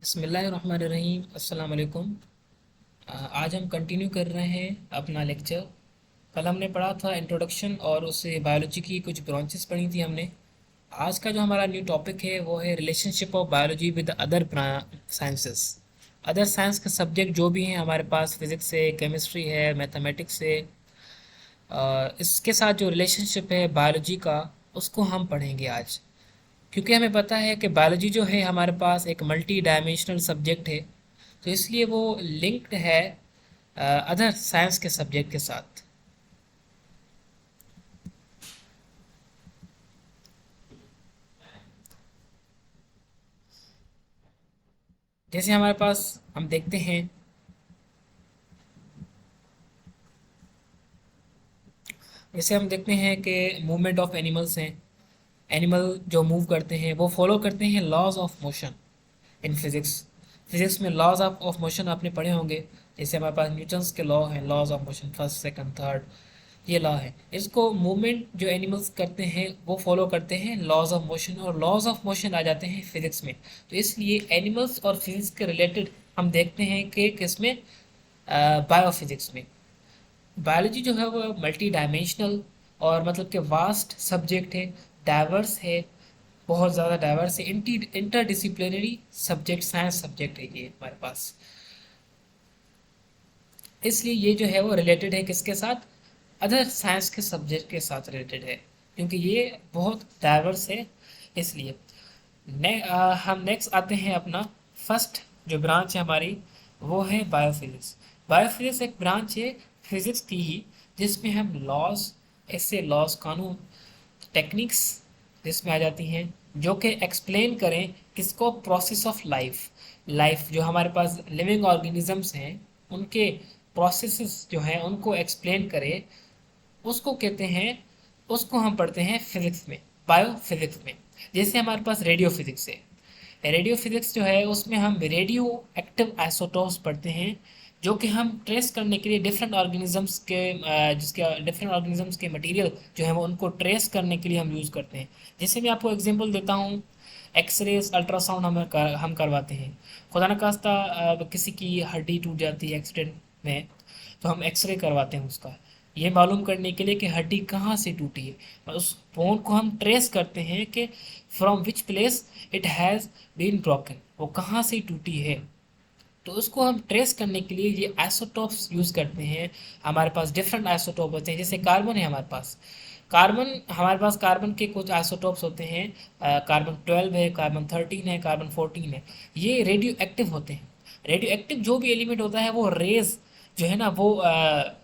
बिस्मिल्लाहिर्रहमानिर्रहीम। अस्सलाम वालेकुम। आज हम कंटिन्यू कर रहे हैं अपना लेक्चर। कल हमने पढ़ा था इंट्रोडक्शन और उससे बायोलॉजी की कुछ ब्रांचेस पढ़ी थी हमने। आज का जो हमारा न्यू टॉपिक है वो है relationship of biology with other sciences. Other science के सब्जेक्ट जो भी हैं हमारे पास, फिज़िक्स है, केमिस्ट्री है, मैथमेटिक्स है, इसके साथ जो रिलेशनशिप है बायोलॉजी का, उसको हम पढ़ेंगे आज। क्योंकि हमें पता है कि बायोलॉजी जो है हमारे पास एक मल्टी डायमेंशनल सब्जेक्ट है, तो इसलिए वो लिंक्ड है अदर साइंस के सब्जेक्ट के साथ। जैसे हमारे पास हम देखते हैं, जैसे हम देखते हैं कि मूवमेंट ऑफ एनिमल्स हैं। एनिमल जो मूव करते हैं वो फॉलो करते हैं laws of motion in physics. Physics में लॉज ऑफ मोशन आपने पढ़े होंगे। जैसे हमारे पास न्यूटन्स के लॉ हैं, laws of motion, first second third, ये लॉ है। इसको मूवमेंट जो एनिमल्स करते हैं वो फॉलो करते हैं लॉज ऑफ मोशन, और लॉज ऑफ मोशन आ जाते हैं फिजिक्स में। तो इसलिए एनिमल्स और फिजिक्स के रिलेटेड हम देखते हैं कि किसमें, बायोफिजिक्स में। बायोलॉजी जो है वो मल्टी डायमेंशनल और मतलब कि वास्ट सब्जेक्ट है, डाइवर्स है, बहुत ज़्यादा डाइवर्स है, इंटरडिसिप्लिनरी सब्जेक्ट, साइंस सब्जेक्ट है ये हमारे पास। इसलिए ये जो है वो रिलेटेड है किसके साथ, अदर साइंस के सब्जेक्ट के साथ रिलेटेड है, क्योंकि ये बहुत डाइवर्स है। इसलिए हम नेक्स्ट आते हैं अपना फर्स्ट जो ब्रांच है हमारी, वो है बायोफिजिक्स। बायोफिजिक्स एक ब्रांच है फिजिक्स की ही, जिसमें हम लॉज, ऐसे लॉज, कानून, टेक्निक्स जिसमें आ जाती हैं, जो कि एक्सप्लेन करें किसको, प्रोसेस ऑफ लाइफ। लाइफ जो हमारे पास लिविंग ऑर्गेनिजम्स हैं, उनके प्रोसेसेस जो हैं उनको एक्सप्लेन करें, उसको कहते हैं, उसको हम पढ़ते हैं फिजिक्स में, बायो फिजिक्स में। जैसे हमारे पास रेडियो फिजिक्स है। रेडियो फिजिक्स जो है उसमें हम रेडियो एक्टिव आइसोटोप्स पढ़ते हैं, जो कि हम ट्रेस करने के लिए डिफरेंट ऑर्गेनिजम्स के, जिसके डिफरेंट ऑर्गेनिजम्स के मटेरियल जो है वो उनको ट्रेस करने के लिए हम यूज़ करते हैं। जैसे मैं आपको एग्जांपल देता हूँ, एक्सरेज, अल्ट्रासाउंड हम करवाते हैं। खुदा न खास्ता किसी की हड्डी टूट जाती है एक्सीडेंट में, तो हम एक्सरे करवाते हैं उसका, ये मालूम करने के लिए कि हड्डी कहाँ से टूटी है। और उस बोन को हम ट्रेस करते हैं कि from which place it has been broken, वो कहाँ से टूटी है। तो उसको हम ट्रेस करने के लिए ये आइसोटोप्स यूज़ करते हैं। हमारे पास डिफरेंट आइसोटोप होते हैं। जैसे कार्बन है हमारे पास, कार्बन के कुछ आइसोटोप्स होते हैं। कार्बन 12 है, कार्बन 13 है, कार्बन 14 है। ये रेडियो एक्टिव होते हैं। रेडियो एक्टिव जो भी एलिमेंट होता है वो रेज जो है ना वो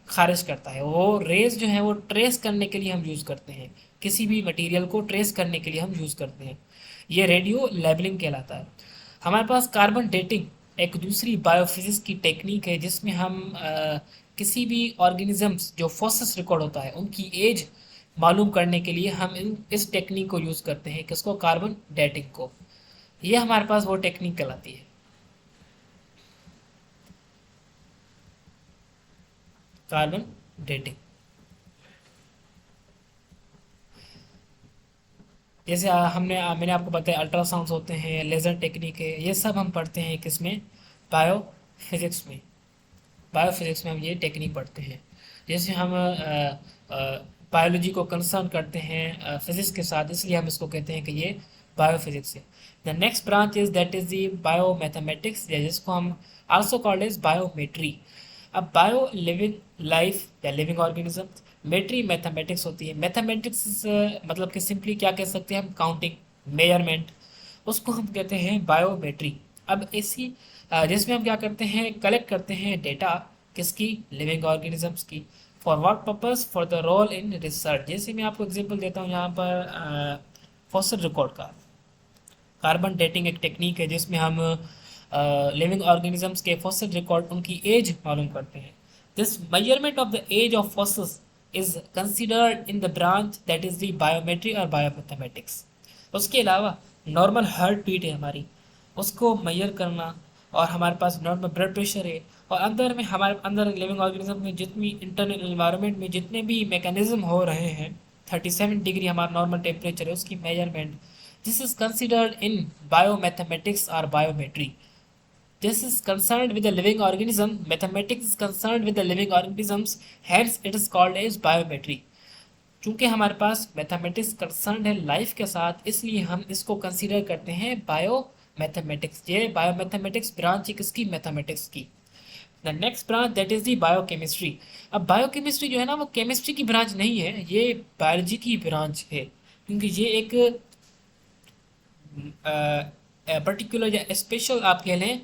खारिज करता है। वो रेज जो है वो ट्रेस करने के लिए हम यूज़ करते हैं, किसी भी मटेरियल को ट्रेस करने के लिए हम यूज़ करते हैं। ये रेडियो लेबलिंग कहलाता है। हमारे पास कार्बन डेटिंग एक दूसरी बायोफिजिक्स की टेक्निक है, जिसमें हम किसी भी ऑर्गेनिजम्स जो फॉसिल्स रिकॉर्ड होता है उनकी एज मालूम करने के लिए हम इस टेक्निक को यूज़ करते हैं, किसको, कार्बन डेटिंग को। ये हमारे पास वो टेक्निक कहलाती है, कार्बन डेटिंग। जैसे मैंने आपको बताया अल्ट्रासाउंड्स होते हैं, लेज़र टेक्निक है, ये सब हम पढ़ते हैं किसमें, बायो फिजिक्स में। बायोफिजिक्स में हम ये टेक्निक पढ़ते हैं। जैसे हम बायोलॉजी को कंसर्न करते हैं फिजिक्स के साथ, इसलिए हम इसको कहते हैं कि ये बायोफिजिक्स है। The next branch is that is the bio mathematics, जिसको हम आल्सो कॉल्ड एज बायोमेट्री। अब बायो लिविंग लाइफ या लिविंग ऑर्गेनिज्म, मेट्री मैथमेटिक्स होती है। मैथमेटिक्स मतलब कि सिंपली क्या कह सकते हैं हम, काउंटिंग, मेजरमेंट, उसको हम कहते हैं बायोमेट्री। अब इसी जिसमें हम क्या करते हैं, कलेक्ट करते हैं डेटा, किसकी, लिविंग ऑर्गेनिजम्स की। For what purpose, for the role in research. जैसे मैं आपको एग्जांपल देता हूँ यहाँ पर फॉसिल रिकॉर्ड का। कार्बन डेटिंग एक टेक्निक है जिसमें हम लिविंग ऑर्गेनिजम्स के फॉसिल रिकॉर्ड, उनकी एज मालूम करते हैं। This measurement of the age of fossils is considered in the branch that is the biometry और बायोमैथमेटिक्स। उसके अलावा नॉर्मल हार्ट बीट है हमारी, उसको मेजर करना, और हमारे पास नॉर्मल ब्लड प्रेशर है, और अंदर में हमारे अंदर लिविंग ऑर्गेनिज्म में जितनी इंटरनल इन्वायरमेंट में जितने भी मैकेनिज्म हो रहे हैं, 37 डिग्री हमारा नॉर्मल टेम्परेचर है, उसकी measurement, this is considered in biomathematics और biometry. this is concerned with the living organism, mathematics is concerned with the living organisms, hence it is called as biometry. चूंकि हमारे पास mathematics concern है life के साथ, इसलिए हम इसको कंसीडर करते हैं बायो मैथमेटिक्स। ये बायो मैथमेटिक्स ब्रांच है किसकी? मैथमेटिक्स की। The next branch that is the biochemistry. अब बायोकेमिस्ट्री जो है ना वो केमिस्ट्री की ब्रांच नहीं है, ये बायोलॉजी की ब्रांच है, क्योंकि ये एक पर्टिकुलर या स्पेशल आप कह लें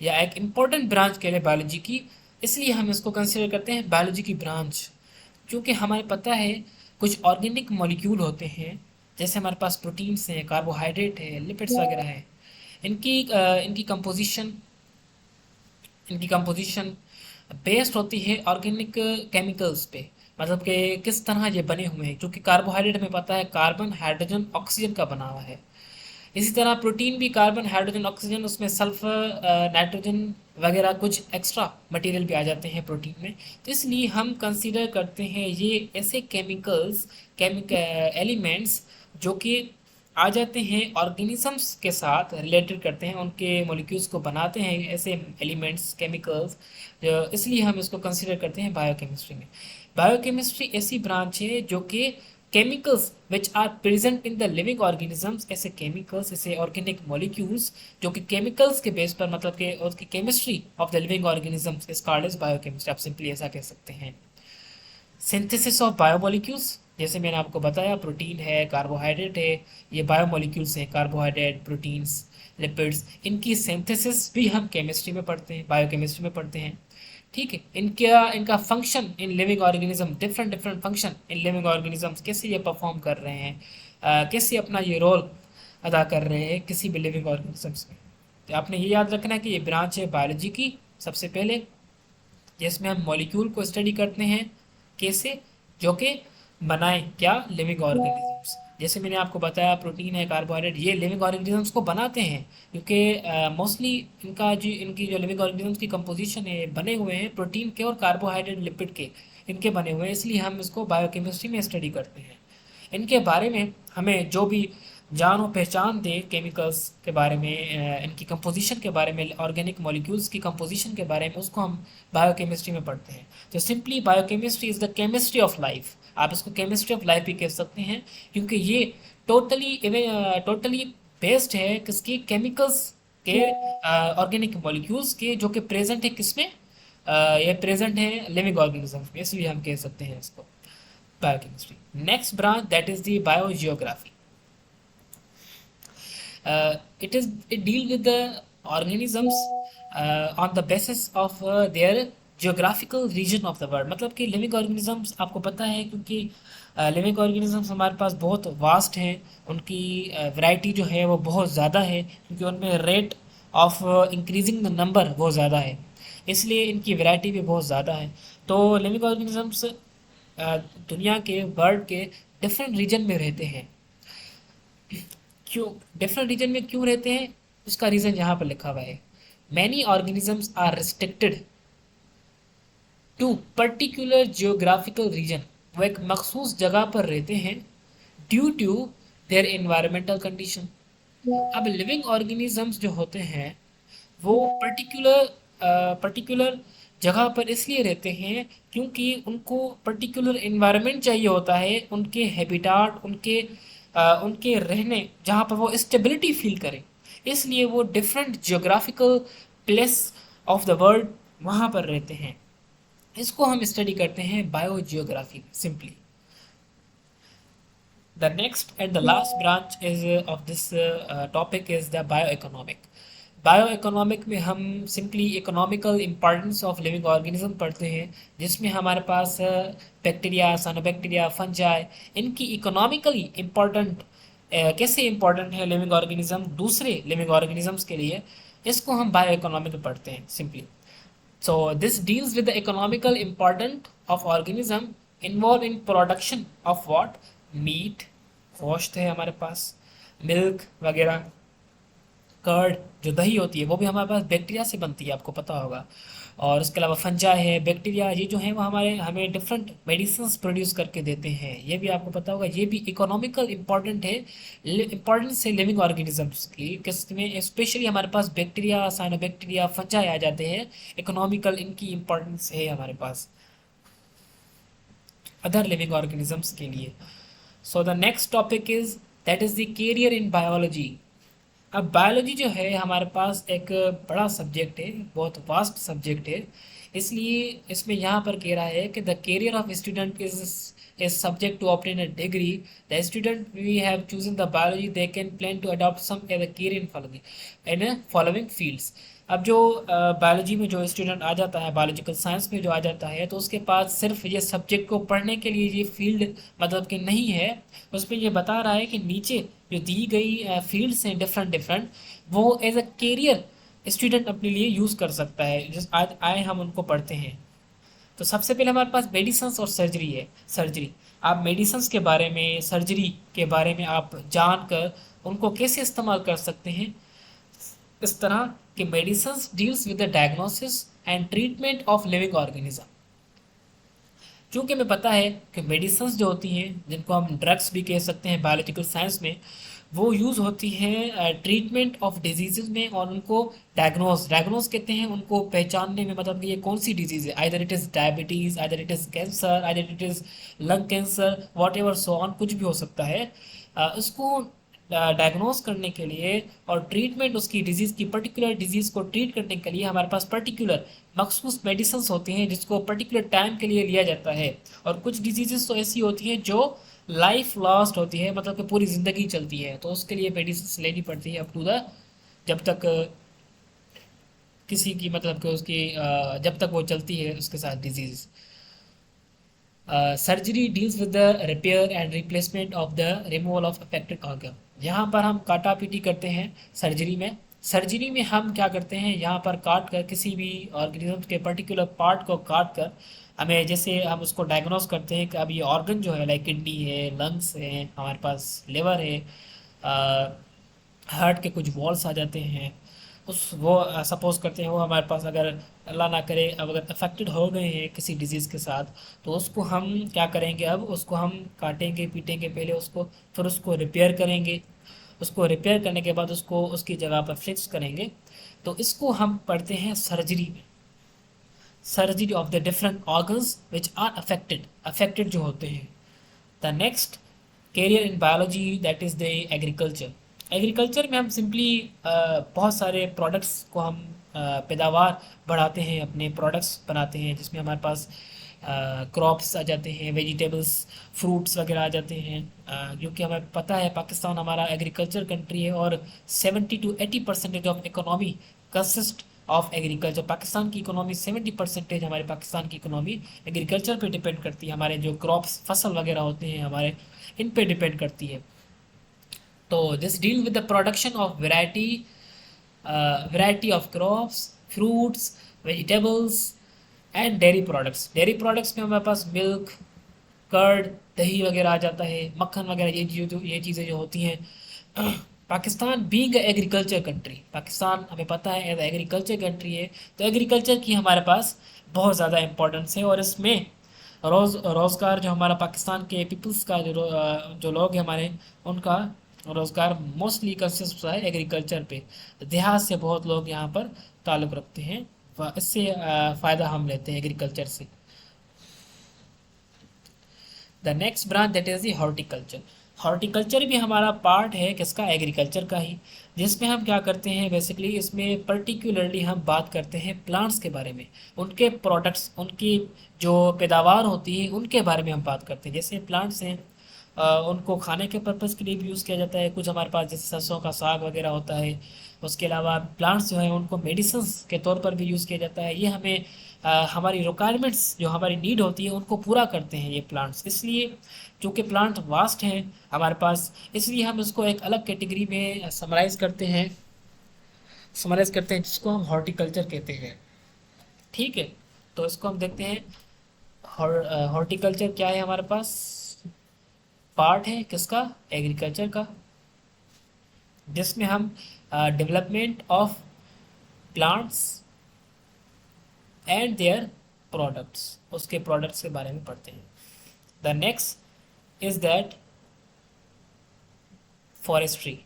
या एक इम्पॉर्टेंट ब्रांच कह लें बायोलॉजी की, इसलिए हम इसको कंसिडर करते हैं बायोलॉजी की ब्रांच। क्योंकि हमें पता है कुछ ऑर्गेनिक मॉलिक्यूल होते हैं, जैसे हमारे पास प्रोटीन्स हैं, कार्बोहाइड्रेट है, लिपिड्स वगैरह है, इनकी कंपोजिशन बेस्ड होती है ऑर्गेनिक केमिकल्स पे, मतलब कि किस तरह ये बने हुए हैं। क्योंकि कार्बोहाइड्रेट हमें पता है कार्बन हाइड्रोजन ऑक्सीजन का बना हुआ है, इसी तरह प्रोटीन भी कार्बन हाइड्रोजन ऑक्सीजन, उसमें सल्फर नाइट्रोजन वगैरह कुछ एक्स्ट्रा मटेरियल भी आ जाते हैं प्रोटीन में। तो इसलिए हम कंसीडर करते हैं ये ऐसे एलिमेंट्स जो कि आ जाते हैं ऑर्गेनिजम्स के साथ रिलेटेड करते हैं, उनके मॉलिक्यूल्स को बनाते हैं ऐसे एलिमेंट्स केमिकल्स, इसलिए हम इसको कंसीडर करते हैं बायोकेमिस्ट्री में। बायोकेमिस्ट्री ऐसी ब्रांच है जो कि chemicals which are present in the living organisms, ऐसे केमिकल्स, ऐसे ऑर्गेनिक मॉलिक्यूल्स जो कि केमिकल्स के बेस पर, मतलब कि उसकी chemistry of the living organisms is called as biochemistry. आप सिंपली ऐसा कह सकते हैं। सिंथेसिस ऑफ बायोमोलिक्यूल्स, जैसे मैंने आपको बताया प्रोटीन है, कार्बोहाइड्रेट है, ये बायोमोलिक्यूल्स हैं, कार्बोहाइड्रेट, प्रोटीन्स, लिपिड्स, इनकी सिंथेसिस भी हम केमिस्ट्री में पढ़ते हैं, बायोकेमिस्ट्री में पढ़ते हैं। ठीक है, इनका function in living organism, different different function in living organisms, कैसे ये परफॉर्म कर रहे हैं, कैसे अपना ये रोल अदा कर रहे हैं किसी भी लिविंग ऑर्गेनिजम्स में। तो आपने ये याद रखना है कि ये ब्रांच है बायोलॉजी की सबसे पहले, जिसमें हम मॉलिक्यूल को स्टडी करते हैं कैसे, जो कि बनाएं क्या? Living organisms. जैसे मैंने आपको बताया प्रोटीन है, कार्बोहाइड्रेट, ये लिविंग ऑर्गेनिजम्स को बनाते हैं, क्योंकि मोस्टली इनकी जो लिविंग ऑर्गेनिजम्स की कंपोजिशन है बने हुए हैं प्रोटीन के और कार्बोहाइड्रेट लिपिड के, इनके बने हुए हैं, इसलिए हम इसको बायोकेमिस्ट्री में स्टडी करते हैं। इनके बारे में हमें जो भी जानो पहचान दे केमिकल्स के बारे में, इनकी कंपोजिशन के बारे में, ऑर्गेनिक मॉलिक्यूल्स की कंपोजिशन के बारे में, उसको हम बायोकेमिस्ट्री में पढ़ते हैं। तो simply biochemistry is the chemistry of life. आप इसको केमिस्ट्री ऑफ लाइफ भी कह सकते हैं, क्योंकि ये टोटली बेस्ड है किसकी? केमिकल्स के, ऑर्गेनिक मॉलिक्यूल्स के, जो कि प्रेजेंट है किसमें? ये प्रेजेंट है लिविंग ऑर्गेनिजम्स में, इसलिए हम कह सकते हैं इसको biochemistry. Next branch that is the biogeography. it deal with the organisms on the basis of their geographical region of the world। मतलब कि लिविंग ऑर्गेनिजम्स आपको पता है, क्योंकि लिविंग ऑर्गेनिजम्स हमारे पास बहुत वास्ट हैं, उनकी वैरायटी जो है वो बहुत ज़्यादा है, क्योंकि उनमें rate of increasing the number बहुत ज़्यादा है, इसलिए इनकी वैरायटी भी बहुत ज़्यादा है। तो लिविंग ऑर्गेनिजम्स दुनिया के, वर्ल्ड के डिफरेंट रीजन में रहते हैं। क्यों डिफरेंट रीजन में क्यों रहते हैं? उसका रीज़न यहाँ पर लिखा हुआ है। Many organisms are restricted to particular geographical region, वो एक मखसूस जगह पर रहते हैं due to their environmental condition. अब लिविंग ऑर्गेनिजम्स जो होते हैं वो पर्टिकुलर जगह पर इसलिए रहते हैं क्योंकि उनको पर्टिकुलर एनवायरनमेंट चाहिए होता है, उनके हैबिटाट, उनके रहने, जहाँ पर वो स्टेबिलिटी फील करें, इसलिए वो different geographical place of the world वहाँ पर रहते हैं। इसको हम स्टडी करते हैं biogeography simply. The next and the last branch is of this topic is the bioeconomic। Bioeconomic में हम simply economical importance of living organism पढ़ते हैं, जिसमें हमारे पास बैक्टीरिया, साइनोबैक्टीरिया, फंजाई, इनकी इकोनॉमिकली इम्पॉर्टेंट कैसे इम्पॉर्टेंट है लिविंग ऑर्गेनिज्म दूसरे लिविंग ऑर्गेनिजम्स के लिए, इसको हम बायोइकोनॉमिक में पढ़ते हैं simply. So this deals with the economical important of organism involve in production of what? Meat, गोश्त है हमारे पास, मिल्क वगैरह, कर्ड जो दही होती है वो भी हमारे पास बैक्टीरिया से बनती है, आपको पता होगा। और उसके अलावा फंजा है, बैक्टीरिया, ये जो है वो हमारे हमें डिफरेंट मेडिसिन प्रोड्यूस करके देते हैं। ये भी आपको पता होगा, ये भी इकोनॉमिकल इम्पॉर्टेंट है, इम्पॉर्टेंस है लिविंग ऑर्गेनिजम्स की, किसमें स्पेशली हमारे पास बैक्टीरिया, साइनोबैक्टीरिया, फंजा आ जाते हैं। इकोनॉमिकल इनकी इम्पोर्टेंस है हमारे पास अदर लिविंग ऑर्गेनिजम्स के लिए। So the next topic is that is the career in biology. अब बायोलॉजी जो है हमारे पास एक बड़ा सब्जेक्ट है, बहुत वास्ट सब्जेक्ट है, इसलिए इसमें यहाँ पर कह रहा है कि the career of student is subject to obtain a degree. The student we have chosen the biology they can plan to adopt some as a career in following fields. अब जो बायोलॉजी में जो स्टूडेंट आ जाता है, biological science में जो आ जाता है, तो उसके पास सिर्फ ये सब्जेक्ट को पढ़ने के लिए ये फील्ड मतलब कि नहीं है। उसमें ये बता रहा है कि नीचे जो दी गई फील्ड्स हैं डिफरेंट डिफरेंट, वो एज अ कैरियर स्टूडेंट अपने लिए यूज़ कर सकता है। जिस आज आए हम उनको पढ़ते हैं। तो सबसे पहले हमारे पास मेडिसिन और सर्जरी है। सर्जरी, आप मेडिसिन के बारे में, सर्जरी के बारे में आप जानकर उनको कैसे इस्तेमाल कर सकते हैं। इस तरह के medicine deals with the diagnosis and treatment of living organism. क्योंकि हमें पता है कि मेडिसिन जो होती हैं, जिनको हम ड्रग्स भी कह सकते हैं बायोलॉजिकल साइंस में, वो यूज़ होती हैं ट्रीटमेंट ऑफ डिजीज़ में, और उनको डायग्नोस डायग्नोस कहते हैं उनको पहचानने में, मतलब कि ये कौन सी डिजीज़ है, either it is diabetes, either it is cancer, either it is lung cancer, what ever so on, कुछ भी हो सकता है। उसको डायग्नोस करने के लिए और ट्रीटमेंट, उसकी डिजीज़ की पर्टिकुलर डिजीज़ को ट्रीट करने के लिए हमारे पास पर्टिकुलर मखसूस मेडिसिन होती हैं, जिसको पर्टिकुलर टाइम के लिए लिया जाता है। और कुछ डिजीज़ तो ऐसी होती हैं जो लाइफ लास्ट होती है, मतलब कि पूरी ज़िंदगी चलती है, तो उसके लिए मेडिसिन लेनी पड़ती है अप टू द, जब तक किसी की मतलब कि उसकी जब तक वो चलती है उसके साथ disease. Surgery deals with the repair and replacement of the removal of affected organ. यहाँ पर हम काटा पीटी करते हैं सर्जरी में। सर्जरी में हम क्या करते हैं, यहाँ पर काट कर किसी भी ऑर्गेनिज्म के पर्टिकुलर पार्ट को काट कर, हमें जैसे हम उसको डायग्नोस करते हैं कि अब ये ऑर्गन जो है, लाइक किडनी है, लंग्स है, हमारे पास लिवर है, हार्ट के कुछ वॉल्स आ जाते हैं, उस वो सपोज करते हैं वो हमारे पास अगर अल्लाह ना करे अब अगर अफेक्टेड हो गए हैं किसी डिजीज़ के साथ, तो उसको हम क्या करेंगे, अब उसको हम काटेंगे पीटेंगे पहले उसको, फिर उसको रिपेयर करेंगे। उसको रिपेयर करने के बाद उसको उसकी जगह पर फिक्स करेंगे। तो इसको हम पढ़ते हैं सर्जरी में। Surgery of the different organs which are affected, affected जो होते हैं। The next career in biology that is the agriculture. Agriculture में हम सिंपली बहुत सारे प्रोडक्ट्स को हम पैदावार बढ़ाते हैं, अपने प्रोडक्ट्स बनाते हैं, जिसमें हमारे पास क्रॉप्स आ जाते हैं, वेजिटेबल्स, फ्रूट्स वगैरह आ जाते हैं। क्योंकि हमें पता है पाकिस्तान हमारा एग्रीकल्चर कंट्री है, और 70 to 80% of economy consist of agriculture. Pakistan की इकोनॉमी 70% हमारे पाकिस्तान की इकोनॉमी एग्रीकल्चर पे डिपेंड करती है। हमारे जो क्रॉप्स, फसल वगैरह होते हैं हमारे, इन पे डिपेंड करती है। तो this deal with the production of variety of crops, fruits, vegetables and dairy products. Dairy products में हमारे पास मिल्क, कर्ड, दही वगैरह आ जाता है, मक्खन वगैरह, ये चीज़ें जो होती हैं। Pakistan being agriculture country, Pakistan हमें पता है एज एग्रीकल्चर कंट्री है, तो एग्रीकल्चर की हमारे पास बहुत ज़्यादा इंपॉर्टेंस है। और इसमें रोज़गार जो हमारा पाकिस्तान के पीपल्स का जो लोग हैं हमारे, उनका रोज़गार मोस्टली कंसिस्ट होता है एग्रीकल्चर पे। देहात से बहुत लोग यहाँ पर ताल्लुक़ रखते हैं, इससे फ़ायदा हम लेते हैं एग्रीकल्चर से। The next branch that is the horticulture. Horticulture भी हमारा पार्ट है किसका, एग्रीकल्चर का ही, जिसमें हम क्या करते हैं बेसिकली, इसमें पर्टिकुलरली हम बात करते हैं प्लांट्स के बारे में, उनके प्रोडक्ट्स, उनकी जो पैदावार होती है उनके बारे में हम बात करते हैं। जैसे प्लांट्स हैं, उनको खाने के पर्पज़ के लिए भी यूज़ किया जाता है, कुछ हमारे पास जैसे सरसों का साग वगैरह होता है। उसके अलावा प्लांट्स जो हैं उनको मेडिसिन के तौर पर भी यूज़ किया जाता है। ये हमें हमारी रिक्वायरमेंट्स जो हमारी नीड होती है उनको पूरा करते हैं ये प्लांट्स। इसलिए चूँकि प्लांट वास्ट हैं हमारे पास, इसलिए हम इसको एक अलग कैटेगरी में समराइज़ करते हैं जिसको हम हॉर्टिकल्चर कहते हैं। ठीक है, तो इसको हम देखते हैं। हॉर्टिकल्चर क्या है हमारे पास, पार्ट है किसका, एग्रीकल्चर का, जिसमें हम development of plants, and their products, उसके प्रोडक्ट्स के बारे में पढ़ते हैं। The next is that forestry.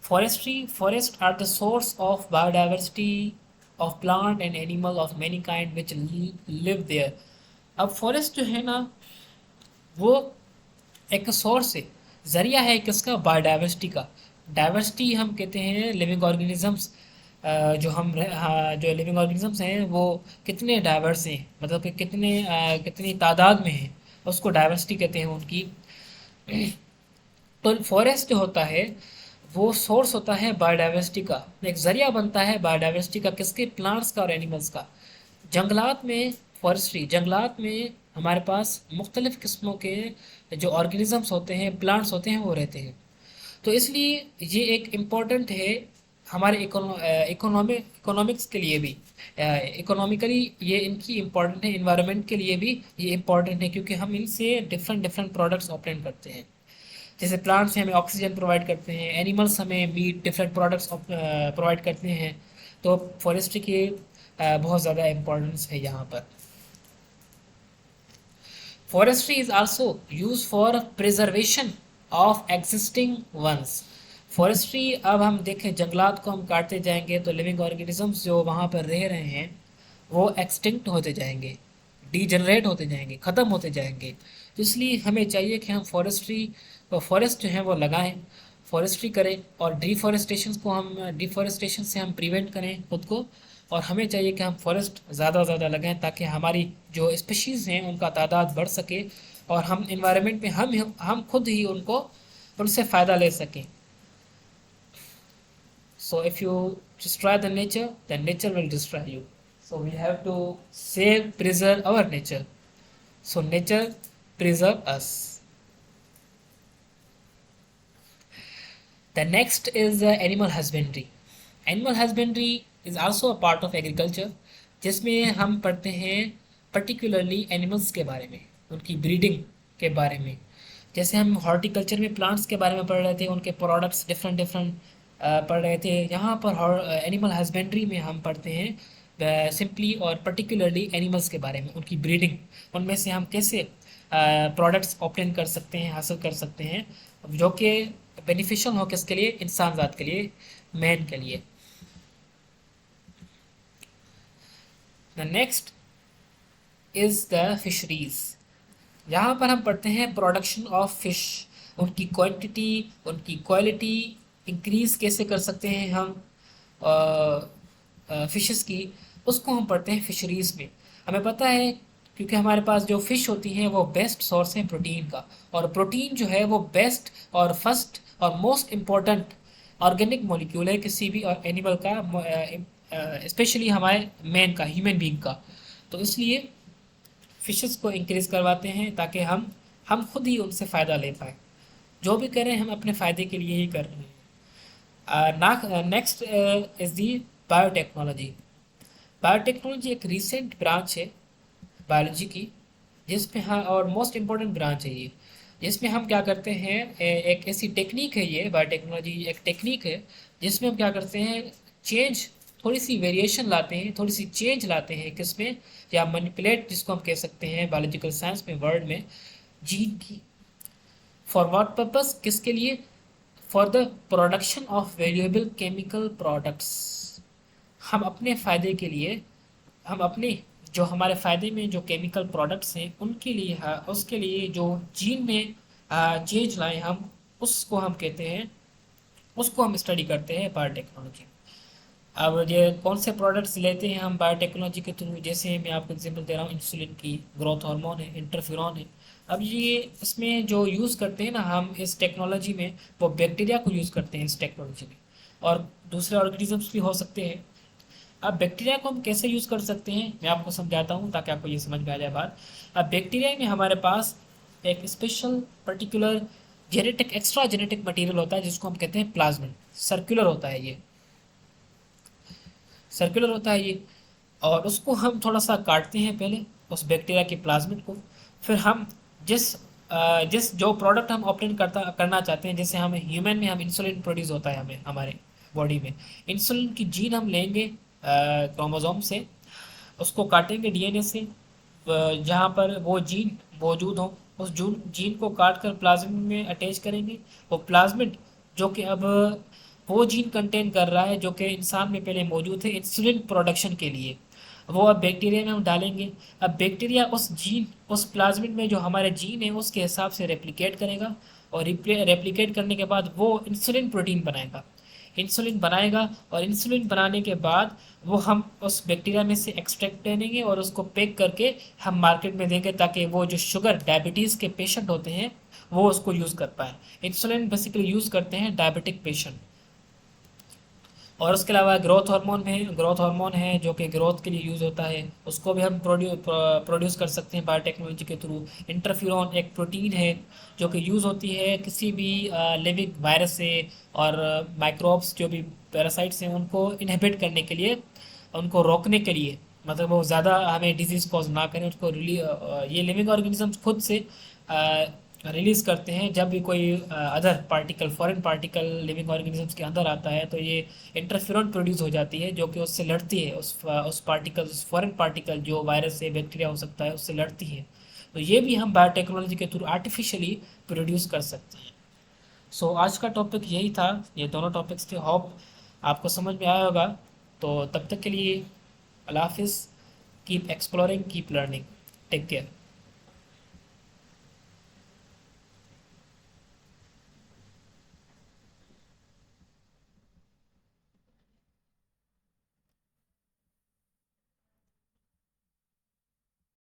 Forests are the source of biodiversity of plant and animal of many kind which live there. अब फॉरेस्ट जो है ना वो एक सोर्स है, जरिया है किसका, बायोडाइवर्सिटी का। डाइवर्सिटी हम कहते हैं लिविंग ऑर्गेनिजम्स, जो लिविंग ऑर्गेनिजम्स हैं वो कितने डाइवर्स हैं, मतलब कि कितनी तादाद में हैं, उसको डाइवर्सिटी कहते हैं उनकी। तो फॉरेस्ट जो होता है वो सोर्स होता है बायोडाइवर्सिटी का, एक जरिया बनता है बायोडाइवर्सिटी का, किसके, प्लांट्स का और एनिमल्स का। जंगलात में, फॉरेस्ट्री जंगलात में हमारे पास मुख्तलिफ़ किस्मों के जो ऑर्गेनिजम्स होते हैं, प्लांट्स होते हैं, वो रहते हैं। तो इसलिए ये एक इम्पॉर्टेंट है हमारे इकोनॉमिक्स के लिए भी, इकोनॉमिकली ये इनकी इम्पॉर्टेंट है, इन्वायरमेंट के लिए भी ये इम्पॉर्टेंट है, क्योंकि हम इनसे डिफरेंट डिफरेंट प्रोडक्ट्स ऑब्टेन करते हैं। जैसे प्लांट्स हमें ऑक्सीजन प्रोवाइड करते हैं, एनिमल्स हमें मीट डिफरेंट प्रोडक्ट्स प्रोवाइड करते हैं। तो फॉरेस्ट्री की बहुत ज़्यादा इम्पोर्टेंस है यहाँ पर। Forestry is also use for preservation of existing ones. Forestry, अब हम देखें जंगलात को हम काटते जाएंगे तो लिविंग ऑर्गेनिजम्स जो वहाँ पर रह रहे हैं वो एक्सटिंक्ट होते जाएंगे, डीजनरेट होते जाएंगे, ख़त्म होते जाएंगे। तो इसलिए हमें चाहिए कि हम फॉरेस्ट जो है वो लगाएं, फॉरेस्ट्री करें, और डिफॉरेस्टेशन से हम प्रिवेंट करें खुद को। और हमें चाहिए कि हम फॉरेस्ट ज़्यादा से ज़्यादा लगाएं ताकि हमारी जो स्पीशीज़ हैं उनका तादाद बढ़ सके, और हम इन्वायरमेंट में हम खुद ही उनसे फ़ायदा ले सकें। So if you destroy the nature, then nature will destroy you. So we have to preserve our nature. So nature preserve us. The next is animal husbandry. Animal husbandry is also a part of agriculture, जिसमें हम पढ़ते हैं particularly animals के बारे में, उनकी breeding के बारे में। जैसे हम हॉर्टिकल्चर में प्लांट्स के बारे में पढ़ रहे थे, उनके प्रोडक्ट्स डिफरेंट डिफरेंट पढ़ रहे थे, यहाँ पर एनिमल हस्बेंड्री में हम पढ़ते हैं सिंपली और पर्टिकुलरली एनिमल्स के बारे में, उनकी ब्रीडिंग, उनमें से हम कैसे प्रोडक्ट्स ऑब्टेन कर सकते हैं, हासिल कर सकते हैं, जो कि बेनिफिशियल हो किसके लिए, इंसान ज़ात के लिए, मैन के लिए। The next is the fisheries. यहाँ पर हम पढ़ते हैं प्रोडक्शन ऑफ फिश, उनकी क्वांटिटी, उनकी क्वालिटी इंक्रीज़ कैसे कर सकते हैं हम फिशेस की, उसको हम पढ़ते हैं फिशरीज़ में। हमें पता है क्योंकि हमारे पास जो फ़िश होती हैं वो बेस्ट सोर्स है प्रोटीन का, और प्रोटीन जो है वो बेस्ट और फर्स्ट और मोस्ट इम्पॉर्टेंट ऑर्गेनिक मॉलिक्यूल है किसी भी और एनिमल का, स्पेशली हमारे मैन का, ह्यूमन बीइंग का। तो इसलिए फिशेस को इंक्रीज़ करवाते हैं ताकि हम खुद ही उनसे फ़ायदा ले पाएँ। जो भी करें हम अपने फ़ायदे के लिए ही कर रहे हैं। Next is the biotechnology. Biotechnology एक रिसेंट ब्रांच है बायोलॉजी की, जिसमें और मोस्ट इम्पॉर्टेंट ब्रांच है ये, जिसमें हम क्या करते हैं, एक ऐसी टेक्निक है, ये बायोटेक्नोलॉजी एक टेक्निक है जिसमें हम क्या करते हैं, थोड़ी सी वेरिएशन लाते हैं, थोड़ी सी चेंज लाते हैं किसमें, या मैनिपुलेट जिसको हम कह सकते हैं बायोलॉजिकल साइंस में, वर्ड में, जीन की। फॉर व्हाट पर्पस, किसके लिए, for the production of valuable chemical products. हम अपने फ़ायदे के लिए, हम अपने जो हमारे फ़ायदे में जो केमिकल प्रोडक्ट्स हैं उनके लिए, उसके लिए जो जीन में चेंज लाएँ हम, उसको हम कहते हैं, उसको हम स्टडी करते हैं बायोटेक्नोलॉजी। अब ये कौन से प्रोडक्ट्स लेते हैं हम बायोटेक्नोलॉजी के थ्रू, जैसे मैं आपको एग्जांपल दे रहा हूँ, इंसुलिन की, ग्रोथ हार्मोन है, इंटरफेरॉन है। अब ये इसमें जो यूज़ करते हैं ना हम इस टेक्नोलॉजी में, वो बैक्टीरिया को यूज़ करते हैं इस टेक्नोलॉजी में, और दूसरे ऑर्गेनिजम्स भी हो सकते हैं। अब बैक्टीरिया को हम कैसे यूज़ कर सकते हैं मैं आपको समझाता हूँ ताकि आपको ये समझ में आ जाए बात। अब बैक्टीरिया में हमारे पास एक special particular extra genetic material होता है जिसको हम कहते हैं प्लाज्मिड। सर्कुलर होता है ये, सर्कुलर होता है ये, और उसको हम थोड़ा सा काटते हैं पहले उस बैक्टीरिया के प्लाज्मिड को। फिर हम जिस जो प्रोडक्ट हम ऑब्टेन करना चाहते हैं, जैसे हमें ह्यूमन में हम इंसुलिन प्रोड्यूस होता है हमें हमारे बॉडी में, इंसुलिन की जीन हम लेंगे क्रोमोसोम से, उसको काटेंगे डीएनए से, जहाँ पर वो जीन मौजूद हो, उस जीन को काट कर प्लाज्मिड में अटैच करेंगे। वो प्लाज्मिड जो कि अब वो जीन कंटेन कर रहा है जो कि इंसान में पहले मौजूद थे इंसुलिन प्रोडक्शन के लिए, वो अब बैक्टीरिया में हम डालेंगे। अब बैक्टीरिया उस जीन, उस प्लाज्मिड में जो हमारे जीन है उसके हिसाब से रेप्लिकेट करेगा, और रेप्लिकेट करने के बाद वो इंसुलिन प्रोटीन बनाएगा, इंसुलिन बनाएगा। और इंसुलिन बनाने के बाद वो हम उस बैक्टीरिया में से एक्सट्रैक्ट करेंगे और उसको पैक करके हम मार्केट में देंगे, ताकि वो जो शुगर डायबिटीज़ के पेशेंट होते हैं वो उसको यूज़ कर पाए। इंसुलिन बेसिकली यूज़ करते हैं डायबिटिक पेशेंट। और उसके अलावा ग्रोथ हार्मोन है जो कि ग्रोथ के लिए यूज़ होता है, उसको भी हम प्रोड्यूस कर सकते हैं बायोटेक्नोलॉजी के थ्रू। इंटरफ्यूरॉन एक प्रोटीन है जो कि यूज़ होती है किसी भी लिविंग वायरस से और माइक्रोब्स जो भी पैरासाइट्स हैं उनको इनहिबिट करने के लिए, उनको रोकने के लिए, मतलब वो ज़्यादा हमें डिजीज़ कॉज ना करें उसको ये लिविंग ऑर्गेनिजम्स खुद से रिलीज़ करते हैं। जब भी कोई other particle, foreign particle living organisms के अंदर आता है तो ये इंटरफेरॉन प्रोड्यूस हो जाती है जो कि उससे लड़ती है, उस पार्टिकल, उस फॉरेन पार्टिकल जो वायरस से बैक्टीरिया हो सकता है उससे लड़ती है। तो ये भी हम बायोटेक्नोलॉजी के थ्रू आर्टिफिशियली प्रोड्यूस कर सकते हैं। सो आज का टॉपिक यही था, ये दोनों टॉपिक्स थे। होप आपको समझ में आया होगा। तो तब तक के लिए अल्लाह हाफिज़। Keep exploring, keep learning, take care.